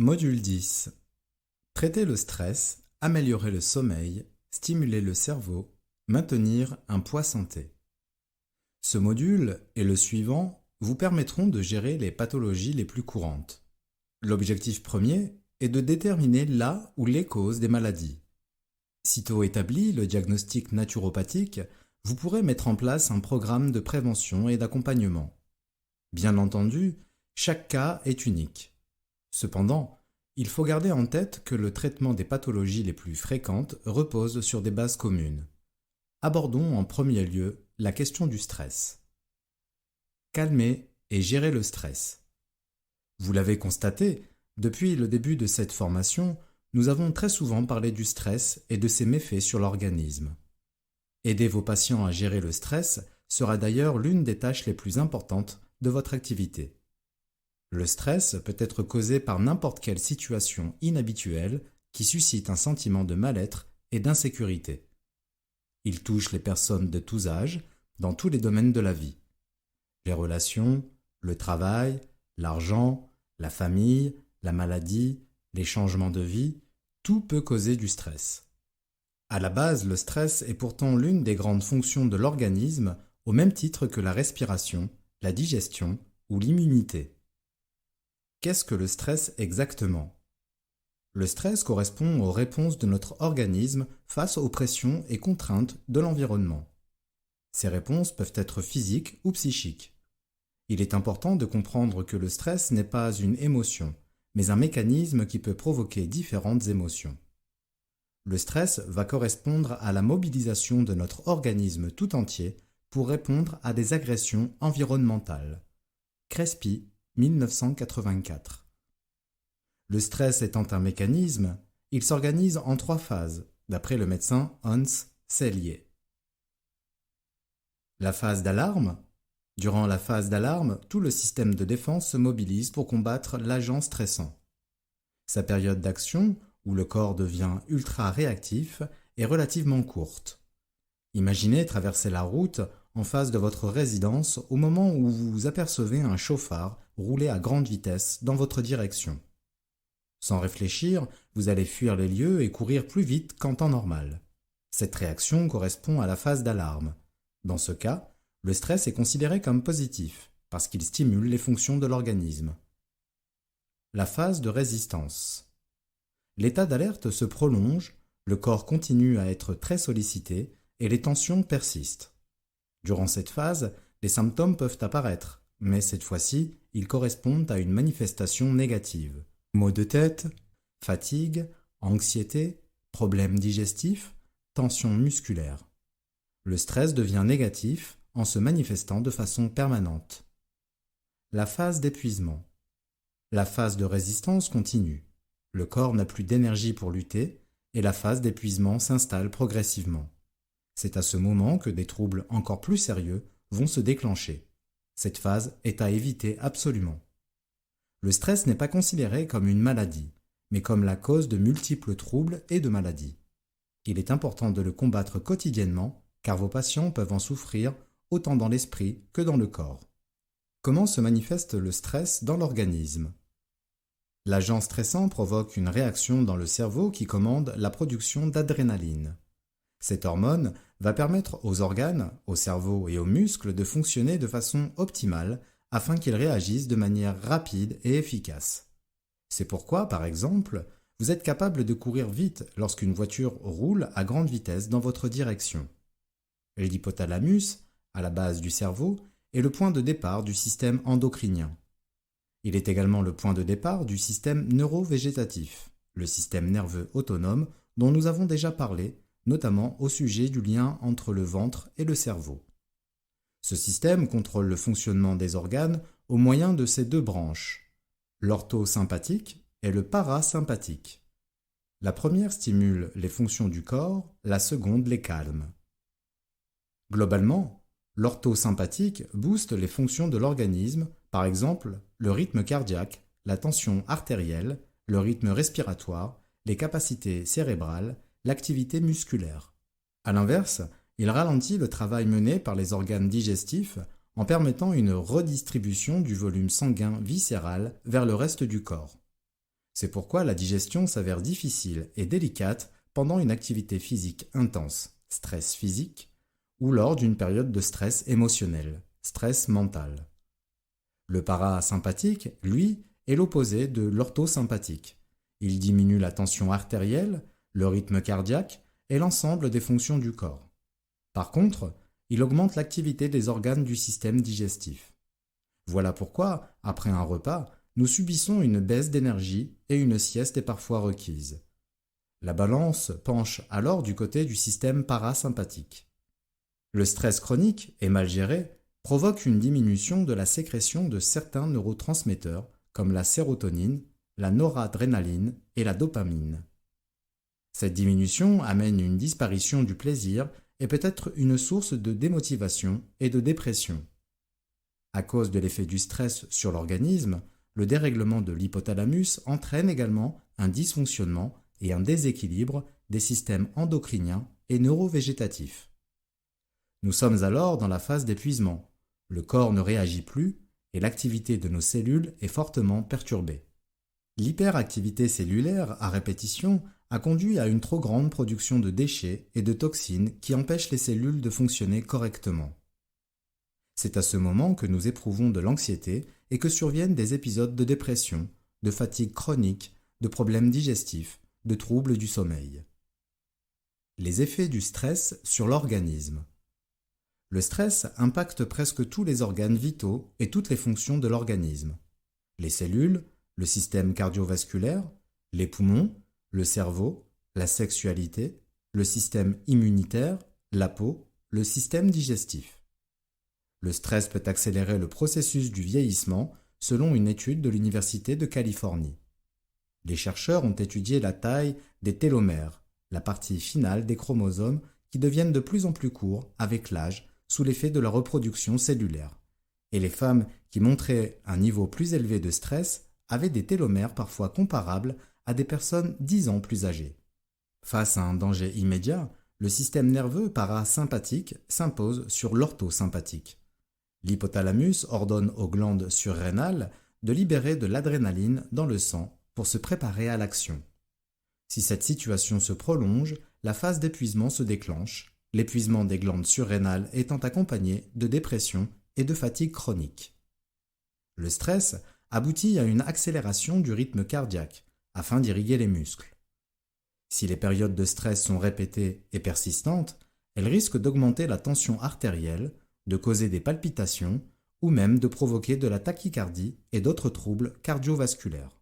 Module 10. Traiter le stress, améliorer le sommeil, stimuler le cerveau, maintenir un poids santé. Ce module et le suivant vous permettront de gérer les pathologies les plus courantes. L'objectif premier est de déterminer la ou les causes des maladies. Sitôt établi le diagnostic naturopathique, vous pourrez mettre en place un programme de prévention et d'accompagnement. Bien entendu, chaque cas est unique. Cependant, il faut garder en tête que le traitement des pathologies les plus fréquentes repose sur des bases communes. Abordons en premier lieu la question du stress. Calmer et gérer le stress. Vous l'avez constaté, depuis le début de cette formation, nous avons très souvent parlé du stress et de ses méfaits sur l'organisme. Aider vos patients à gérer le stress sera d'ailleurs l'une des tâches les plus importantes de votre activité. Le stress peut être causé par n'importe quelle situation inhabituelle qui suscite un sentiment de mal-être et d'insécurité. Il touche les personnes de tous âges, dans tous les domaines de la vie. Les relations, le travail, l'argent, la famille, la maladie, les changements de vie, tout peut causer du stress. À la base, le stress est pourtant l'une des grandes fonctions de l'organisme, au même titre que la respiration, la digestion ou l'immunité. Qu'est-ce que le stress exactement ? Le stress correspond aux réponses de notre organisme face aux pressions et contraintes de l'environnement. Ces réponses peuvent être physiques ou psychiques. Il est important de comprendre que le stress n'est pas une émotion, mais un mécanisme qui peut provoquer différentes émotions. Le stress va correspondre à la mobilisation de notre organisme tout entier pour répondre à des agressions environnementales. Crespi, 1984. Le stress étant un mécanisme, il s'organise en 3 phases, d'après le médecin Hans Selye. La phase d'alarme. Durant la phase d'alarme, tout le système de défense se mobilise pour combattre l'agent stressant. Sa période d'action, où le corps devient ultra réactif, est relativement courte. Imaginez traverser la route en face de votre résidence au moment où vous apercevez un chauffard rouler à grande vitesse dans votre direction. Sans réfléchir, vous allez fuir les lieux et courir plus vite qu'en temps normal. Cette réaction correspond à la phase d'alarme. Dans ce cas, le stress est considéré comme positif, parce qu'il stimule les fonctions de l'organisme. La phase de résistance. L'état d'alerte se prolonge, le corps continue à être très sollicité et les tensions persistent. Durant cette phase, les symptômes peuvent apparaître, mais cette fois-ci, ils correspondent à une manifestation négative. Maux de tête, fatigue, anxiété, problèmes digestifs, tension musculaire. Le stress devient négatif en se manifestant de façon permanente. La phase d'épuisement. La phase de résistance continue. Le corps n'a plus d'énergie pour lutter et la phase d'épuisement s'installe progressivement. C'est à ce moment que des troubles encore plus sérieux vont se déclencher. Cette phase est à éviter absolument. Le stress n'est pas considéré comme une maladie, mais comme la cause de multiples troubles et de maladies. Il est important de le combattre quotidiennement, car vos patients peuvent en souffrir autant dans l'esprit que dans le corps. Comment se manifeste le stress dans l'organisme ? L'agent stressant provoque une réaction dans le cerveau qui commande la production d'adrénaline. Cette hormone va permettre aux organes, au cerveau et aux muscles de fonctionner de façon optimale afin qu'ils réagissent de manière rapide et efficace. C'est pourquoi, par exemple, vous êtes capable de courir vite lorsqu'une voiture roule à grande vitesse dans votre direction. L'hypothalamus, à la base du cerveau, est le point de départ du système endocrinien. Il est également le point de départ du système neurovégétatif, le système nerveux autonome dont nous avons déjà parlé, notamment au sujet du lien entre le ventre et le cerveau. Ce système contrôle le fonctionnement des organes au moyen de ses 2 branches, l'orthosympathique et le parasympathique. La première stimule les fonctions du corps, la seconde les calme. Globalement, l'orthosympathique booste les fonctions de l'organisme, par exemple le rythme cardiaque, la tension artérielle, le rythme respiratoire, les capacités cérébrales, l'activité musculaire. A l'inverse, il ralentit le travail mené par les organes digestifs en permettant une redistribution du volume sanguin viscéral vers le reste du corps. C'est pourquoi la digestion s'avère difficile et délicate pendant une activité physique intense, stress physique, ou lors d'une période de stress émotionnel, stress mental. Le parasympathique, lui, est l'opposé de l'orthosympathique. Il diminue la tension artérielle, le rythme cardiaque et l'ensemble des fonctions du corps. Par contre, il augmente l'activité des organes du système digestif. Voilà pourquoi, après un repas, nous subissons une baisse d'énergie et une sieste est parfois requise. La balance penche alors du côté du système parasympathique. Le stress chronique et mal géré provoque une diminution de la sécrétion de certains neurotransmetteurs comme la sérotonine, la noradrénaline et la dopamine. Cette diminution amène une disparition du plaisir et peut être une source de démotivation et de dépression. À cause de l'effet du stress sur l'organisme, le dérèglement de l'hypothalamus entraîne également un dysfonctionnement et un déséquilibre des systèmes endocriniens et neurovégétatifs. Nous sommes alors dans la phase d'épuisement. Le corps ne réagit plus et l'activité de nos cellules est fortement perturbée. L'hyperactivité cellulaire à répétition a conduit à une trop grande production de déchets et de toxines qui empêchent les cellules de fonctionner correctement. C'est à ce moment que nous éprouvons de l'anxiété et que surviennent des épisodes de dépression, de fatigue chronique, de problèmes digestifs, de troubles du sommeil. Les effets du stress sur l'organisme. Le stress impacte presque tous les organes vitaux et toutes les fonctions de l'organisme. Les cellules, le système cardiovasculaire, les poumons, le cerveau, la sexualité, le système immunitaire, la peau, le système digestif. Le stress peut accélérer le processus du vieillissement selon une étude de l'Université de Californie. Les chercheurs ont étudié la taille des télomères, la partie finale des chromosomes qui deviennent de plus en plus courts avec l'âge sous l'effet de la reproduction cellulaire. Et les femmes qui montraient un niveau plus élevé de stress avaient des télomères parfois comparables à des personnes 10 ans plus âgées. Face à un danger immédiat, le système nerveux parasympathique s'impose sur l'orthosympathique. L'hypothalamus ordonne aux glandes surrénales de libérer de l'adrénaline dans le sang pour se préparer à l'action. Si cette situation se prolonge, la phase d'épuisement se déclenche, l'épuisement des glandes surrénales étant accompagné de dépression et de fatigue chronique. Le stress aboutit à une accélération du rythme cardiaque afin d'irriguer les muscles. Si les périodes de stress sont répétées et persistantes, elles risquent d'augmenter la tension artérielle, de causer des palpitations ou même de provoquer de la tachycardie et d'autres troubles cardiovasculaires.